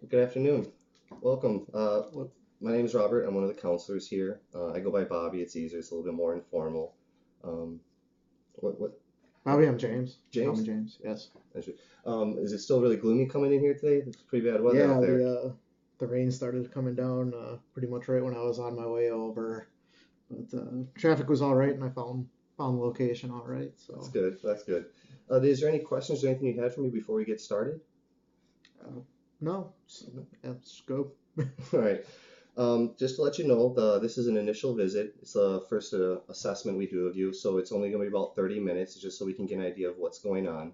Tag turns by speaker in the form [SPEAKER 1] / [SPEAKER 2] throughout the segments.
[SPEAKER 1] Good afternoon. Welcome. My name is Robert. I'm one of the counselors here. I go by Bobby. It's easier. It's a little bit more informal. Um, what,
[SPEAKER 2] Bobby, I'm James. Call me
[SPEAKER 1] James?
[SPEAKER 2] James. Yes.
[SPEAKER 1] Is it still really gloomy coming in here today? It's pretty bad weather out
[SPEAKER 2] Yeah,
[SPEAKER 1] there.
[SPEAKER 2] the rain started coming down pretty much right when I was on my way over, but traffic was all right, and I found the location all right.
[SPEAKER 1] That's
[SPEAKER 2] So
[SPEAKER 1] good. That's good. Is there any questions or anything you had for me before we get started?
[SPEAKER 2] uh, no, let's go.
[SPEAKER 1] All right. Just to let you know, this is an initial visit. It's the first assessment we do of you, so it's only going to be about 30 minutes, just so we can get an idea of what's going on.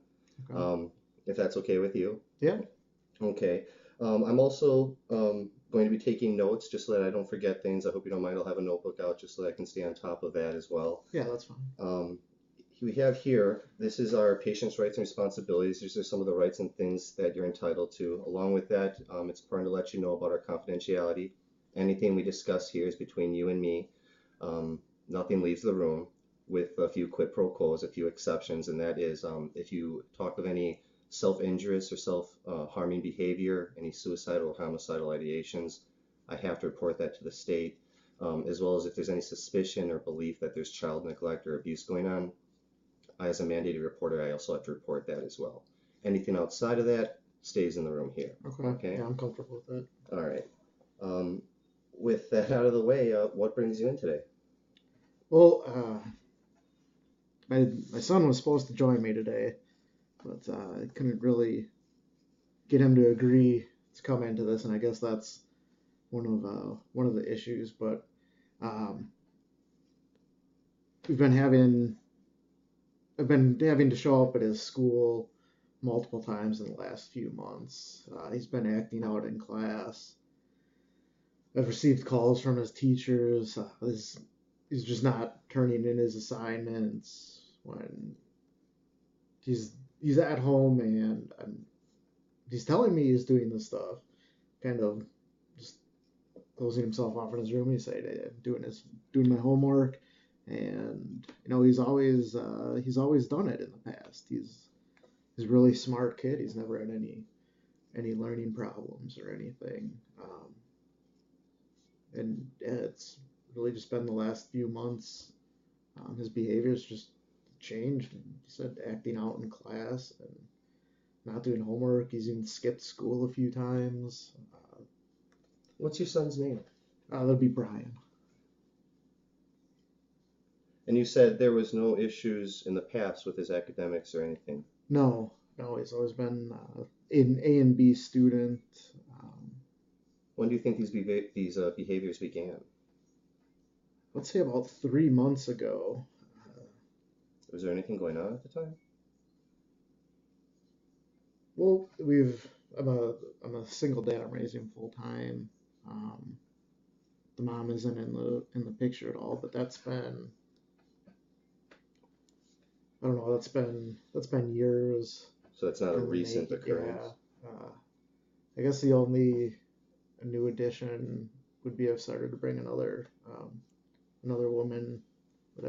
[SPEAKER 2] Okay.
[SPEAKER 1] Um, if that's okay with you.
[SPEAKER 2] Yeah.
[SPEAKER 1] Okay. I'm also going to be taking notes just so that I don't forget things. I hope you don't mind. I'll have a notebook out just so that I can stay on top of that as well.
[SPEAKER 2] Yeah, that's fine.
[SPEAKER 1] Um, we have here, this is our patient's rights and responsibilities. These are some of the rights and things that you're entitled to. Along with that, it's important to let you know about our confidentiality. Anything we discuss here is between you and me. Nothing leaves the room with a few quid pro quos, a few exceptions, and that is if you talk of any self-injurious or self-harming behavior, any suicidal or homicidal ideations, I have to report that to the state, as well as if there's any suspicion or belief that there's child neglect or abuse going on. I, as a mandated reporter, I also have to report that as well. Anything outside of that stays in the room here.
[SPEAKER 2] Okay.
[SPEAKER 1] Okay?
[SPEAKER 2] Yeah, I'm comfortable with that.
[SPEAKER 1] All right. Um, with that out of the way, what brings you in today?
[SPEAKER 2] Well, my son was supposed to join me today, but I couldn't really get him to agree to come into this, and I guess that's one of the issues. But um, we've been having I've been having to show up at his school multiple times in the last few months. He's been acting out in class. I've received calls from his teachers. He's just not turning in his assignments when he's he's at home, and he's telling me he's doing this stuff. Kind of just closing himself off in his room. He's saying, "I'm doing my homework," and he's always done it in the past. He's a really smart kid. He's never had any learning problems or anything. And it's really just been the last few months. His behavior's just changed. He said acting out in class and not doing homework. He's even skipped school a few times.
[SPEAKER 1] What's your son's name?
[SPEAKER 2] That'd be Brian.
[SPEAKER 1] And you said there was no issues in the past with his academics or anything.
[SPEAKER 2] No, he's always been an A and B student. Um,
[SPEAKER 1] When do you think these behaviors began?
[SPEAKER 2] let's say about 3 months ago.
[SPEAKER 1] Was there anything going on at the time?
[SPEAKER 2] Well, we've I'm a single dad. I'm raising full time. Um, the mom isn't in the picture at all, but that's been I don't know. That's been years
[SPEAKER 1] So it's not a
[SPEAKER 2] in the
[SPEAKER 1] recent
[SPEAKER 2] making. Yeah.
[SPEAKER 1] occurrence.
[SPEAKER 2] I guess the only new addition would be I've started to bring another woman that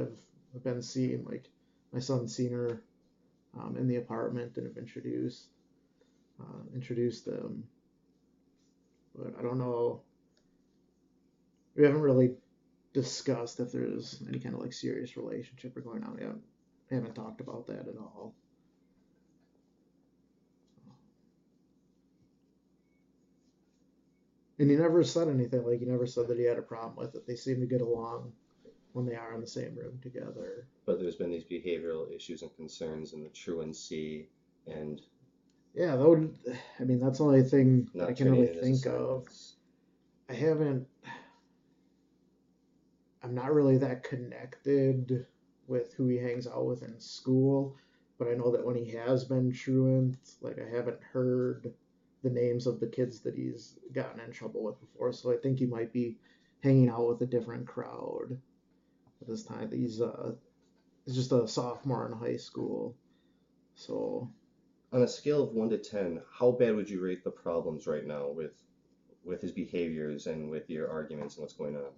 [SPEAKER 2] I've been seeing. Like my son's seen her in the apartment and have introduced them, but I don't know. We haven't really discussed if there's any kind of like serious relationship or going on. We haven't talked about that at all. And he never said anything. Like he never said that he had a problem with it. They seem to get along when they are in the same room together.
[SPEAKER 1] But there's been these behavioral issues and concerns in the truancy and
[SPEAKER 2] Yeah, that would. I mean, that's the only thing that I
[SPEAKER 1] not
[SPEAKER 2] can
[SPEAKER 1] turning
[SPEAKER 2] really
[SPEAKER 1] in his
[SPEAKER 2] think of.
[SPEAKER 1] assignments.
[SPEAKER 2] I haven't. I'm not really that connected with who he hangs out with in school, but I know that when he has been truant, like I haven't heard the names of the kids that he's gotten in trouble with before. So I think he might be hanging out with a different crowd at this time. He's just a sophomore in high school, so
[SPEAKER 1] On a scale of 1 to 10, how bad would you rate the problems right now with his behaviors and with your arguments and what's going on?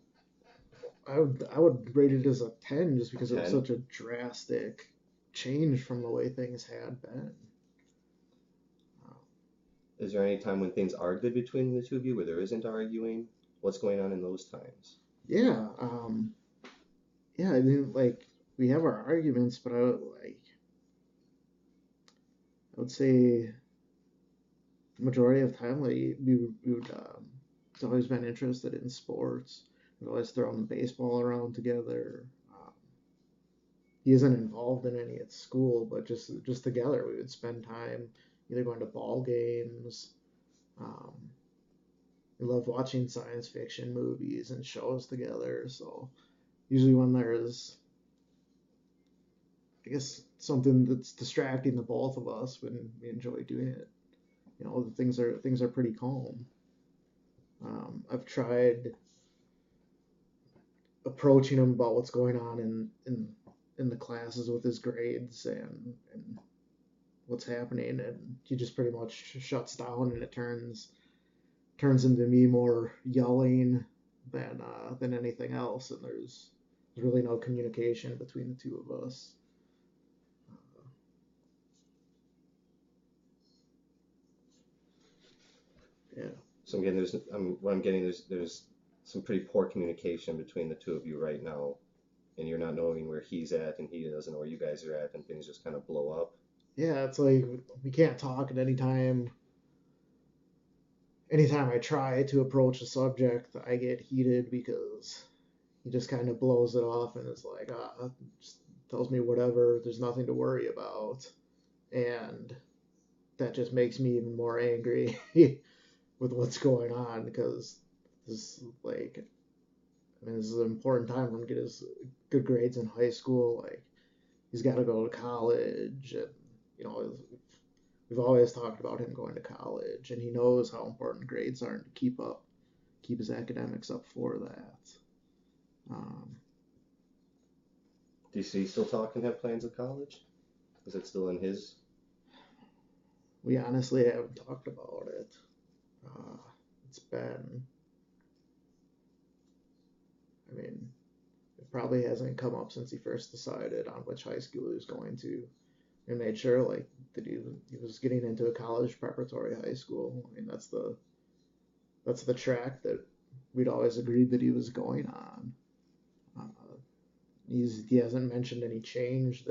[SPEAKER 2] I would rate it as a 10 just because it was
[SPEAKER 1] 10?
[SPEAKER 2] such a drastic change from the way things had been.
[SPEAKER 1] Is there any time when things are good between the two of you where there isn't arguing? What's going on in those times?
[SPEAKER 2] Yeah, yeah. I mean, like we have our arguments, but I would say majority of time, like we would. He's always been interested in sports. We've always thrown the baseball around together. He isn't involved in any at school, but just together we would spend time either going to ball games. Um, we love watching science fiction movies and shows together. So usually when there's, I guess, something that's distracting the both of us, when we enjoy doing it. The things are pretty calm. I've tried approaching him about what's going on in the classes with his grades and what's happening, and he just pretty much shuts down, and it turns into me more yelling than anything else, and there's really no communication between the two of us. Yeah.
[SPEAKER 1] So again, what I'm getting, there's some pretty poor communication between the two of you right now, and you're not knowing where he's at, and he doesn't know where you guys are at, and things just kind of blow up.
[SPEAKER 2] Yeah, it's like we can't talk at any time. Anytime I try to approach a subject, I get heated because he just kind of blows it off and is like, just tells me whatever. There's nothing to worry about, and that just makes me even more angry with what's going on, because this like, I mean, this is an important time for him to get his good grades in high school. Like, he's got to go to college, and you know, we've always talked about him going to college, and he knows how important grades are to keep his academics up for that. Um,
[SPEAKER 1] Do you see still talk and have plans of college? Is it still in his?
[SPEAKER 2] we honestly haven't talked about it. Uh, it's been, I mean, it probably hasn't come up since he first decided on which high school he was going to, and made sure like that he was getting into a college preparatory high school. I mean, that's the track that we'd always agreed that he was going on. Uh, he hasn't mentioned any change,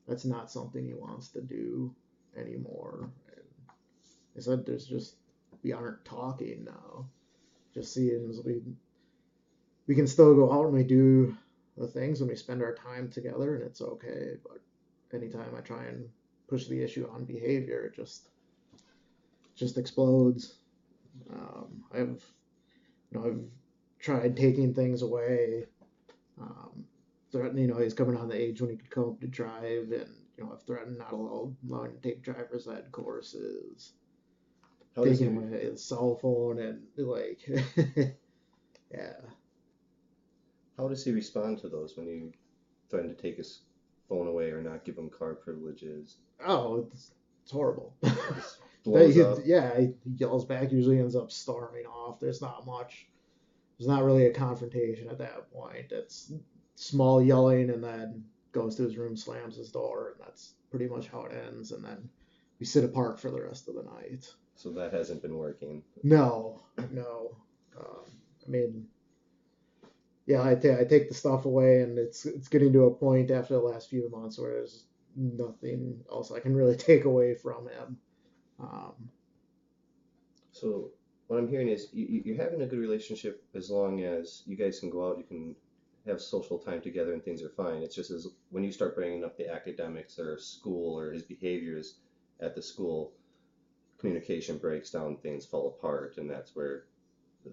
[SPEAKER 2] that's not something he wants to do anymore. And I said there's just, we aren't talking now. Just seems we can still go out and we do the things and we spend our time together, and it's okay. But anytime I try and push the issue on behavior, it just explodes. I've I've tried taking things away. Um, threatening, he's coming on the age when he could come up to drive, and I've threatened not allowing to take driver's ed courses,
[SPEAKER 1] How does
[SPEAKER 2] taking
[SPEAKER 1] he?
[SPEAKER 2] away his cell phone, and like, yeah.
[SPEAKER 1] How does he respond to those when you threaten to take his phone away or not give him car privileges?
[SPEAKER 2] Oh, it's horrible.
[SPEAKER 1] He just blows up.
[SPEAKER 2] Yeah, he yells back. Usually ends up storming off. There's not much. There's not really a confrontation at that point. It's small yelling, and then goes to his room, slams his door, and that's pretty much how it ends. And then we sit apart for the rest of the night.
[SPEAKER 1] So that hasn't been working.
[SPEAKER 2] No, no. I mean, yeah, I take the stuff away, and it's getting to a point after the last few months where there's nothing else I can really take away from him. Um,
[SPEAKER 1] So what I'm hearing is you're having a good relationship as long as you guys can go out, you can have social time together, and things are fine. It's just as when you start bringing up the academics or school or his behaviors at the school, communication breaks down, things fall apart, and that's where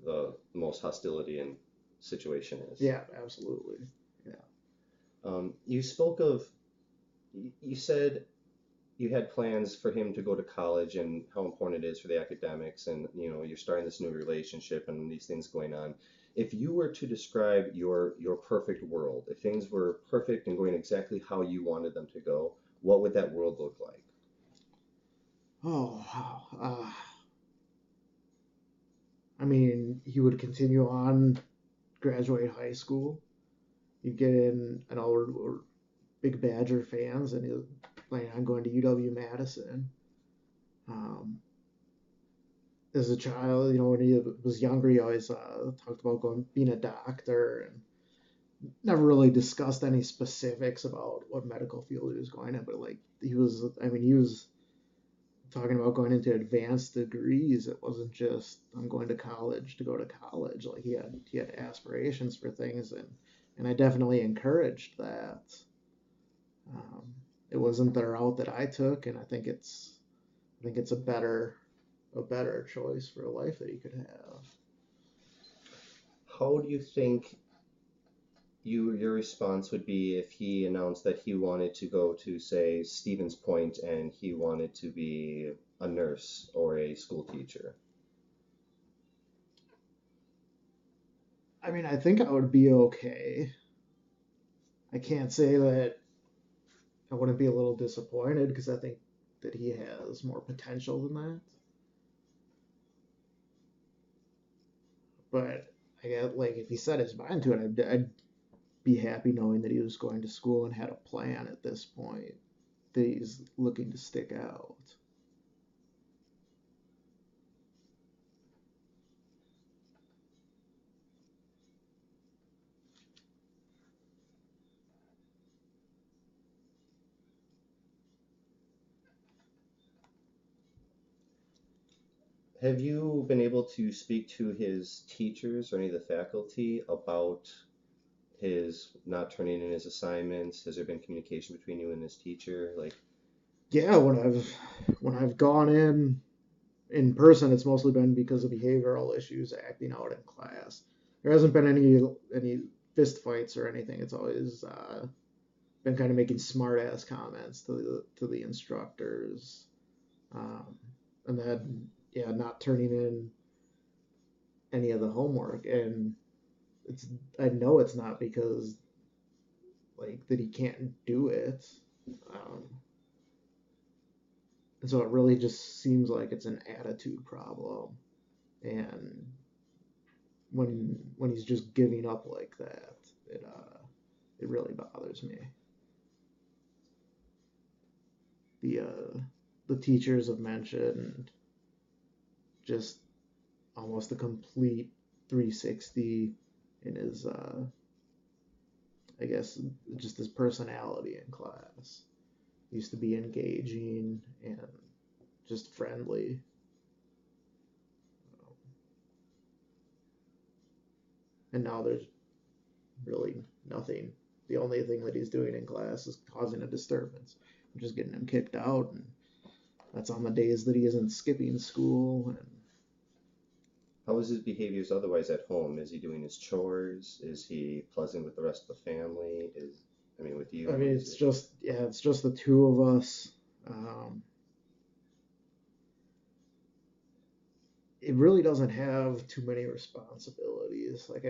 [SPEAKER 1] the most hostility and situation is.
[SPEAKER 2] yeah, absolutely. Yeah.
[SPEAKER 1] You spoke of, you said you had plans for him to go to college and how important it is for the academics, and you're starting this new relationship and these things going on. If you were to describe your perfect world, if things were perfect and going exactly how you wanted them to go, what would that world look like?
[SPEAKER 2] Oh, wow. I mean, he would continue on, graduate high school. He'd get in. I know we're big Badger fans, and he's planning on going to UW Madison. Um, as a child, when he was younger, he always talked about being a doctor, and never really discussed any specifics about what medical field he was going in. But like he was talking about going into advanced degrees. It wasn't just I'm going to college to go to college. Like he had aspirations for things, and I definitely encouraged that. Um, it wasn't the route that I took, and I think it's a better choice for a life that he could have.
[SPEAKER 1] How do you think your response would be if he announced that he wanted to go to, say, Stevens Point and he wanted to be a nurse or a school teacher?
[SPEAKER 2] I mean, I think I would be okay. I can't say that I wouldn't be a little disappointed because I think that he has more potential than that. But I get like if he set his mind to it, I'd be happy knowing that he was going to school and had a plan at this point that he's looking to stick out.
[SPEAKER 1] Have you been able to speak to his teachers or any of the faculty about his not turning in his assignments? Has there been communication between you and his teacher? Like,
[SPEAKER 2] Yeah, when I've gone in person, it's mostly been because of behavioral issues acting out in class. There hasn't been any fist fights or anything. It's always been kind of making smart ass comments to the instructors, um, and then yeah, not turning in any of the homework. And it's I know it's not because like that he can't do it, um, and so it really just seems like it's an attitude problem. And when he's just giving up like that, it really bothers me. The teachers have mentioned just almost a complete 360 in his I guess just his personality in class. He used to be engaging and just friendly. And now there's really nothing. The only thing that he's doing in class is causing a disturbance, which is getting him kicked out, and that's on the days that he isn't skipping school. And
[SPEAKER 1] how is his behaviors otherwise at home? Is he doing his chores? Is he pleasant with the rest of the family? I mean, with
[SPEAKER 2] I
[SPEAKER 1] you?
[SPEAKER 2] mean, it's just the two of us. Um, it really doesn't have too many responsibilities. Like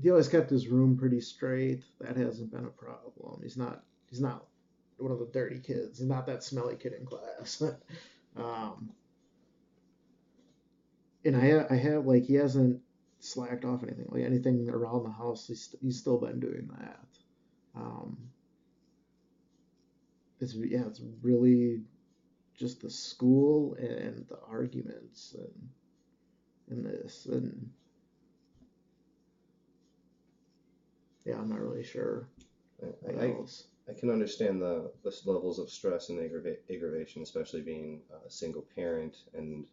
[SPEAKER 2] he always kept his room pretty straight. That hasn't been a problem. He's not one of the dirty kids. He's not that smelly kid in class. um, and I have like he hasn't slacked off anything. Like anything around the house, he's still been doing that. Um, it's really just the school and the arguments and this and yeah, I'm not really sure
[SPEAKER 1] I,
[SPEAKER 2] what
[SPEAKER 1] I,
[SPEAKER 2] else.
[SPEAKER 1] I can understand the levels of stress and aggravation, especially being a single parent and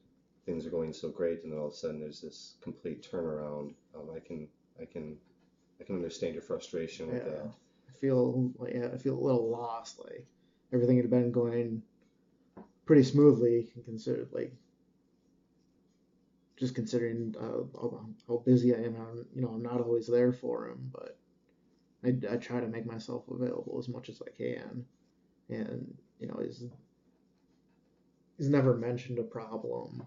[SPEAKER 1] things are going so great, and then all of a sudden there's this complete turnaround. I can, I can understand your frustration with
[SPEAKER 2] Yeah,
[SPEAKER 1] that.
[SPEAKER 2] I feel a little lost. Like everything had been going pretty smoothly, considered like just considering how busy I am. I'm not always there for him, but I try to make myself available as much as I can. And he's never mentioned a problem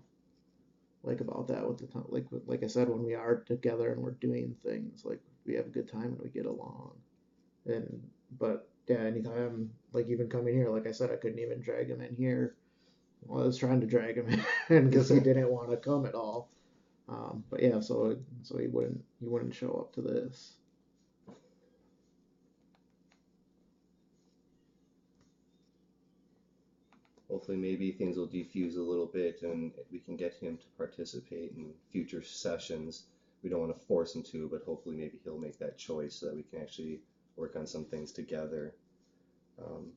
[SPEAKER 2] like about that with the time. Like I said, when we are together and we're doing things, like we have a good time and we get along. And but yeah, anytime like even coming here, like I said, I couldn't even drag him in here. Well, I was trying to drag him in because he didn't want to come at all. But yeah, so he wouldn't show up to this.
[SPEAKER 1] Well, hopefully maybe things will defuse a little bit and we can get him to participate in future sessions. We don't want to force him to, but hopefully maybe he'll make that choice so that we can actually work on some things together. Um,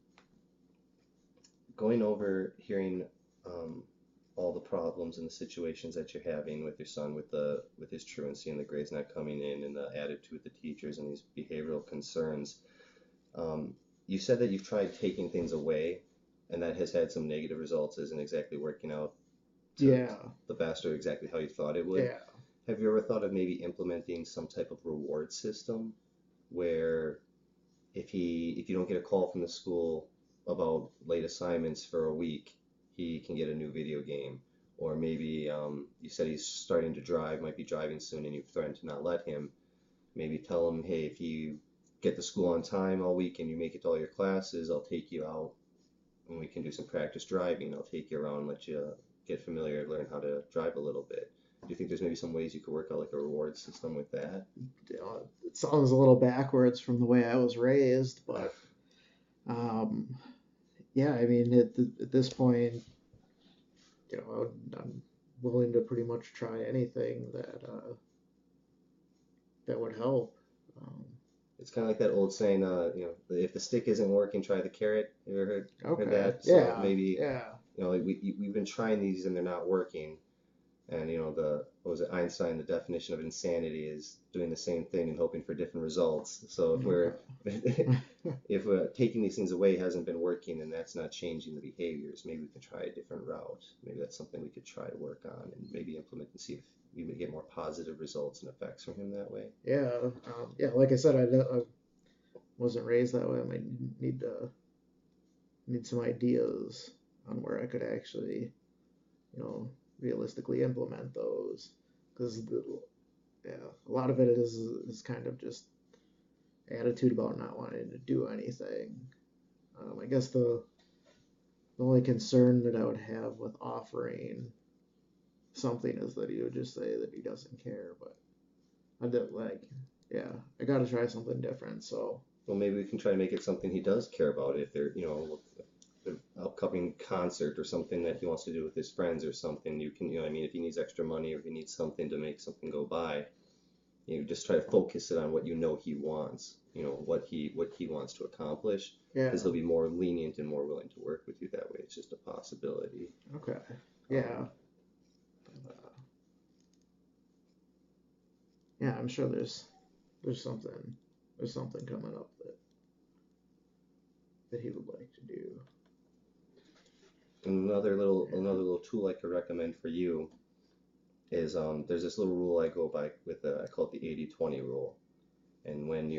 [SPEAKER 1] Going over hearing all the problems and the situations that you're having with your son with his truancy and the grades not coming in and the attitude with the teachers and these behavioral concerns. You said that you've tried taking things away and that has had some negative results, isn't exactly working out to
[SPEAKER 2] Yeah,
[SPEAKER 1] the best or exactly how you thought it would.
[SPEAKER 2] yeah,
[SPEAKER 1] Have you ever thought of maybe implementing some type of reward system where if you don't get a call from the school about late assignments for a week, he can get a new video game? Or maybe you said he's starting to drive, might be driving soon, and you've threatened to not let him. Maybe tell him, hey, if you get to school on time all week and you make it to all your classes, I'll take you out and we can do some practice driving. I'll take you around, let you get familiar, learn how to drive a little bit. Do you think there's maybe some ways you could work out like a reward system with that?
[SPEAKER 2] it sounds a little backwards from the way I was raised, but um, yeah, I mean, at this point, I'm willing to pretty much try anything that would help. Um,
[SPEAKER 1] It's kind of like that old saying, if the stick isn't working, try the carrot. You ever heard
[SPEAKER 2] okay,
[SPEAKER 1] that? So
[SPEAKER 2] yeah,
[SPEAKER 1] maybe,
[SPEAKER 2] yeah,
[SPEAKER 1] we've been trying these and they're not working. And what was it, Einstein, the definition of insanity is doing the same thing and hoping for different results. So
[SPEAKER 2] okay.
[SPEAKER 1] if taking these things away hasn't been working and that's not changing the behaviors, maybe we can try a different route. Maybe that's something we could try to work on and maybe implement and see if we would get more positive results and effects from him that way.
[SPEAKER 2] Yeah, yeah. Like I said, I wasn't raised that way. I might need some ideas on where I could actually, you know, realistically implement those. Because yeah, a lot of it is kind of just attitude about not wanting to do anything. I guess the only concern that I would have with offering something is that he would just say that he doesn't care. But I did like, yeah, I got to try something different. So
[SPEAKER 1] Well, maybe we can try to make it something he does care about. If they're, an upcoming concert or something that he wants to do with his friends or something, you can, if he needs extra money or if he needs something to make something go by, just try to focus it on what he wants, what he wants to accomplish,
[SPEAKER 2] yeah,
[SPEAKER 1] because he'll be more lenient and more willing to work with you that way. It's just a possibility.
[SPEAKER 2] okay, yeah. Yeah, I'm sure there's something coming up that he would like to do.
[SPEAKER 1] Another little tool I could recommend for you is there's this little rule I go by with I call it the 80-20 rule. And when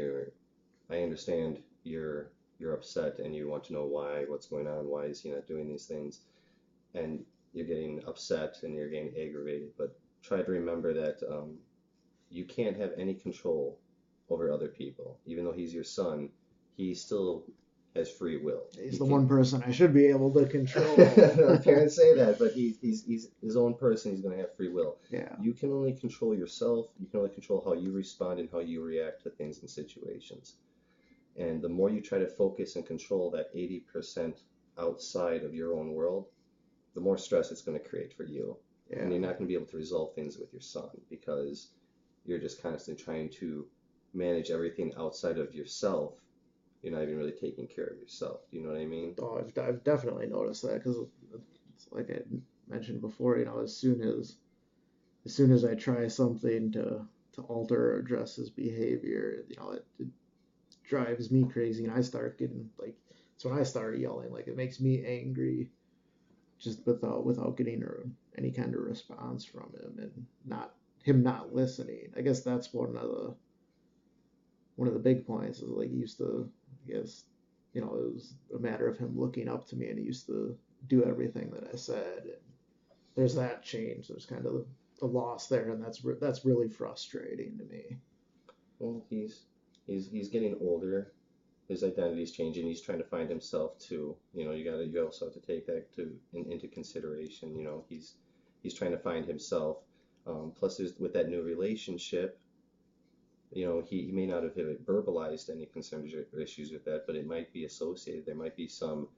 [SPEAKER 1] I understand you're upset and you want to know what's going on, why is he not doing these things, and you're getting upset and you're getting aggravated, but try to remember that you can't have any control over other people. Even though he's your son, he still has free will.
[SPEAKER 2] He's the one person I should be able to control.
[SPEAKER 1] Parents say that, but he's his own person. He's going to have free will.
[SPEAKER 2] Yeah.
[SPEAKER 1] You can only control yourself. You can only control how you respond and how you react to things and situations. And the more you try to focus and control that 80% outside of your own world, the more stress it's going to create for you.
[SPEAKER 2] Yeah.
[SPEAKER 1] And you're not going to be able to resolve things with your son because you're just constantly trying to manage everything outside of yourself. You're not even really taking care of yourself. Do you know what I mean?
[SPEAKER 2] Oh, I've definitely noticed that because, like I mentioned before, as soon as I try something to alter or address his behavior, it drives me crazy, and I start getting like, it's when I start yelling. Like, it makes me angry, just without getting any kind of response from him, and not listening. I guess that's one of the big points is like he used to, I guess, it was a matter of him looking up to me, and he used to do everything that I said. And there's that change. There's kind of the loss there, and that's really frustrating to me.
[SPEAKER 1] Well, he's getting older. His identity's changing. He's trying to find himself too. You also have to take that into consideration. He's trying to find himself. Plus, with that new relationship, he may not have verbalized any concerns or issues with that, but it might be associated. There might be some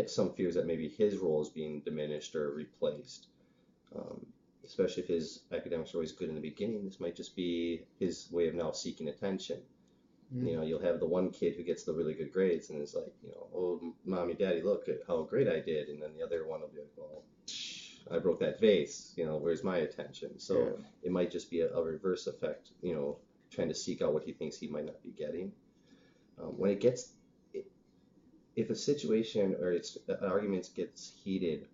[SPEAKER 1] some fears that maybe his role is being diminished or replaced. Um, Especially if his academics are always good in the beginning, this might just be his way of now seeking attention.
[SPEAKER 2] Mm.
[SPEAKER 1] You'll have the one kid who gets the really good grades and is like, oh, mommy, daddy, look at how great I did. And then the other one will be like, well, I broke that vase, where's my attention? So
[SPEAKER 2] Yeah.
[SPEAKER 1] it might just be a reverse effect, trying to seek out what he thinks he might not be getting. When it gets, if a situation or an argument gets heated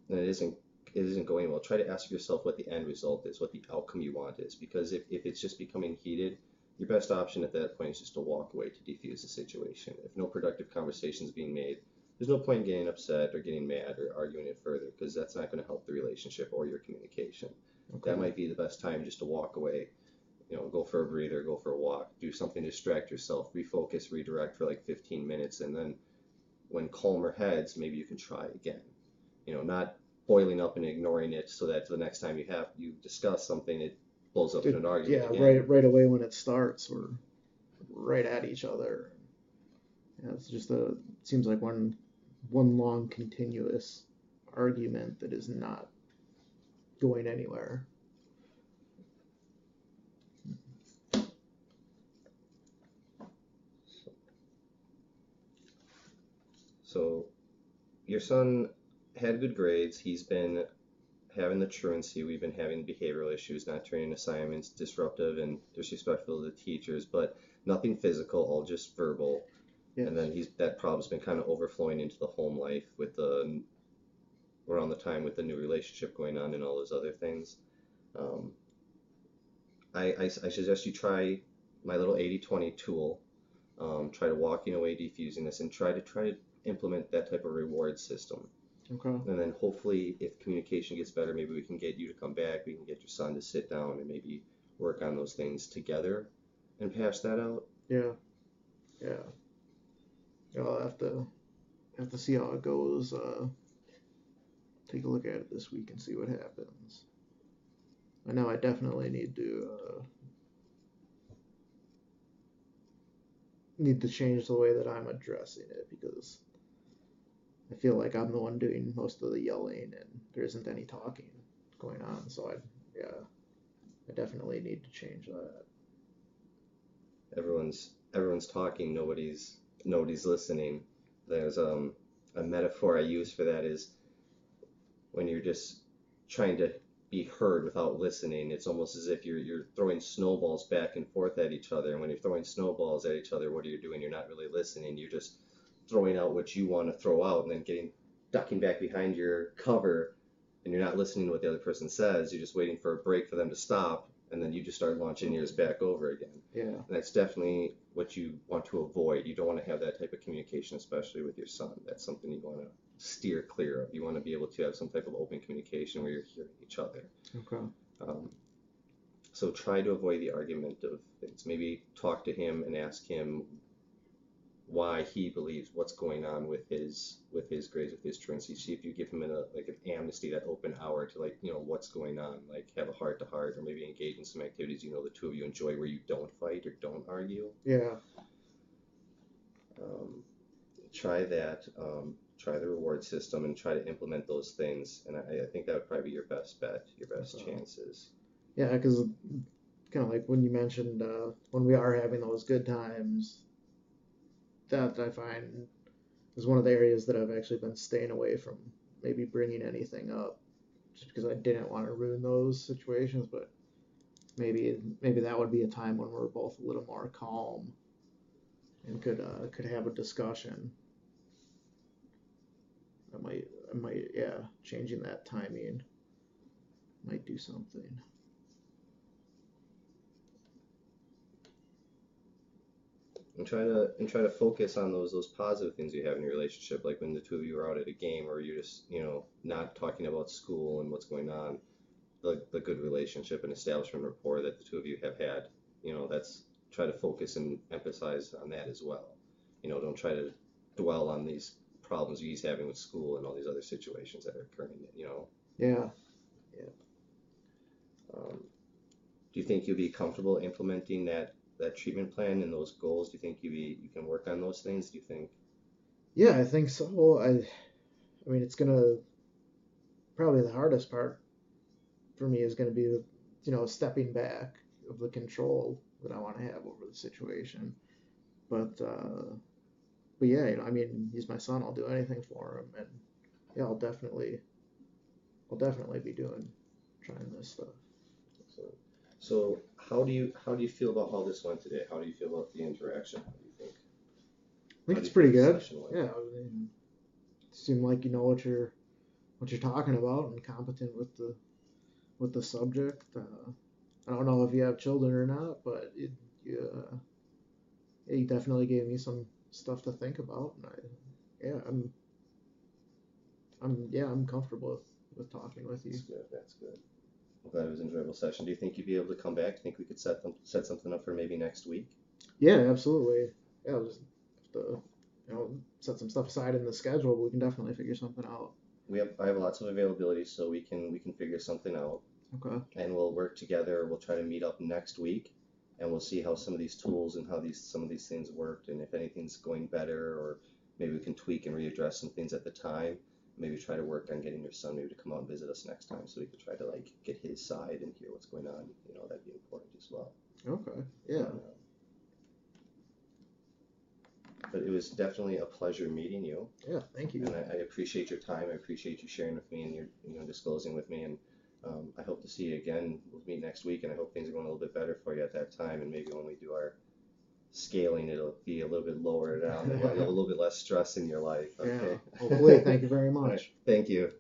[SPEAKER 1] and it isn't going well, try to ask yourself what the end result is, what the outcome you want is. Because if it's just becoming heated, your best option at that point is just to walk away to defuse the situation. If no productive conversation is being made, there's no point in getting upset or getting mad or arguing it further, because that's not going to help the relationship or your communication.
[SPEAKER 2] Okay.
[SPEAKER 1] That might be the best time just to walk away. Go for a breather, go for a walk, do something to distract yourself, refocus, redirect for like 15 minutes, and then when calmer heads, maybe you can try again. Not boiling up and ignoring it so that the next time you discuss something, it blows up in an argument
[SPEAKER 2] Yeah,
[SPEAKER 1] again.
[SPEAKER 2] right away when it starts, we're right at each other. Yeah, it's just seems like one long continuous argument that is not going anywhere.
[SPEAKER 1] So your son had good grades. He's been having the truancy. We've been having behavioral issues, not turning assignments, disruptive and disrespectful to the teachers, but nothing physical, all just verbal.
[SPEAKER 2] Yes.
[SPEAKER 1] And then that problem's been kind of overflowing into the home life around the time with the new relationship going on and all those other things. I suggest you try my little 80-20 tool. Try to walking away, defusing this, and try to implement that type of reward system.
[SPEAKER 2] Okay.
[SPEAKER 1] And then hopefully, if communication gets better, maybe we can get you to come back. We can get your son to sit down and maybe work on those things together and hash that out.
[SPEAKER 2] Yeah. I'll have to see how it goes. Take a look at it this week and see what happens. I know I definitely need to change the way that I'm addressing it, because I feel like I'm the one doing most of the yelling and there isn't any talking going on. So I definitely need to change that.
[SPEAKER 1] Everyone's talking, nobody's listening. There's a metaphor I use for that is when you're just trying to be heard without listening. It's almost as if you're throwing snowballs back and forth at each other. And when you're throwing snowballs at each other, what are you doing? You're not really listening. You're just throwing out what you want to throw out and then ducking back behind your cover, and you're not listening to what the other person says. You're just waiting for a break for them to stop, and then you just start launching yours back over again.
[SPEAKER 2] Yeah.
[SPEAKER 1] And that's definitely what you want to avoid. You don't want to have that type of communication, especially with your son. That's something you want to steer clear of. You want to be able to have some type of open communication where you're hearing each other.
[SPEAKER 2] Okay.
[SPEAKER 1] So try to avoid the argument of things. Maybe talk to him and ask him why he believes what's going on with his grades, with his truancy. See if you give him an amnesty, that open hour to what's going on, have a heart to heart, or maybe engage in some activities the two of you enjoy where you don't fight or don't argue.
[SPEAKER 2] Yeah.
[SPEAKER 1] Try that. Try the reward system and try to implement those things. And I think that would probably be your best bet, your best chances.
[SPEAKER 2] Yeah, because kind of like when you mentioned when we are having those good times, that I find is one of the areas that I've actually been staying away from maybe bringing anything up, just because I didn't want to ruin those situations. But maybe that would be a time when we're both a little more calm and could have a discussion. I might changing that timing might do something.
[SPEAKER 1] And try to focus on those positive things you have in your relationship, like when the two of you are out at a game, or you're just not talking about school and what's going on. The good relationship and establishment rapport that the two of you have had. That's try to focus and emphasize on that as well. Don't try to dwell on these problems he's having with school and all these other situations that are occurring.
[SPEAKER 2] Yeah.
[SPEAKER 1] Do you think you'll be comfortable implementing that treatment plan and those goals? Do you think you can work on those things? Do you think?
[SPEAKER 2] Yeah, I think so. I mean, it's gonna probably the hardest part for me is gonna be the, stepping back of the control that I want to have over the situation. But yeah, I mean, he's my son. I'll do anything for him, and yeah, I'll definitely be trying this stuff.
[SPEAKER 1] So, so how do you feel about how this went today? How do you feel about the interaction? How do you think?
[SPEAKER 2] I think
[SPEAKER 1] How do
[SPEAKER 2] it's
[SPEAKER 1] you
[SPEAKER 2] pretty
[SPEAKER 1] think the
[SPEAKER 2] good.
[SPEAKER 1] session went?
[SPEAKER 2] Yeah, I mean, it seemed like you know what you're talking about and competent with the subject. I don't know if you have children or not, but you definitely gave me some stuff to think about, and yeah, I'm comfortable with talking with you.
[SPEAKER 1] That's good. That's good. I'm glad it was an enjoyable session. Do you think you'd be able to come back? Think we could set something up for maybe next week?
[SPEAKER 2] Yeah, absolutely. Yeah, I'll just have to, set some stuff aside in the schedule, but we can definitely figure something out.
[SPEAKER 1] I have lots of availability, so we can figure something out,
[SPEAKER 2] Okay.
[SPEAKER 1] and we'll work together. We'll try to meet up next week, and we'll see how some of these tools and how some of these things worked, and if anything's going better, or maybe we can tweak and readdress some things at the time. Maybe try to work on getting your son maybe to come out and visit us next time, so we could try to like get his side and hear what's going on. That'd be important as well.
[SPEAKER 2] Okay. Yeah.
[SPEAKER 1] But it was definitely a pleasure meeting you,
[SPEAKER 2] Yeah. Thank you.
[SPEAKER 1] and I appreciate your time. I appreciate you sharing with me and your disclosing with me, and I hope to see you again. We'll meet next week, and I hope things are going a little bit better for you at that time. And maybe when we do our scaling, it'll be a little bit lower down, and a little bit less stress in your life. Okay.
[SPEAKER 2] Yeah. Hopefully. Thank you very
[SPEAKER 1] All right.
[SPEAKER 2] much.
[SPEAKER 1] Thank you.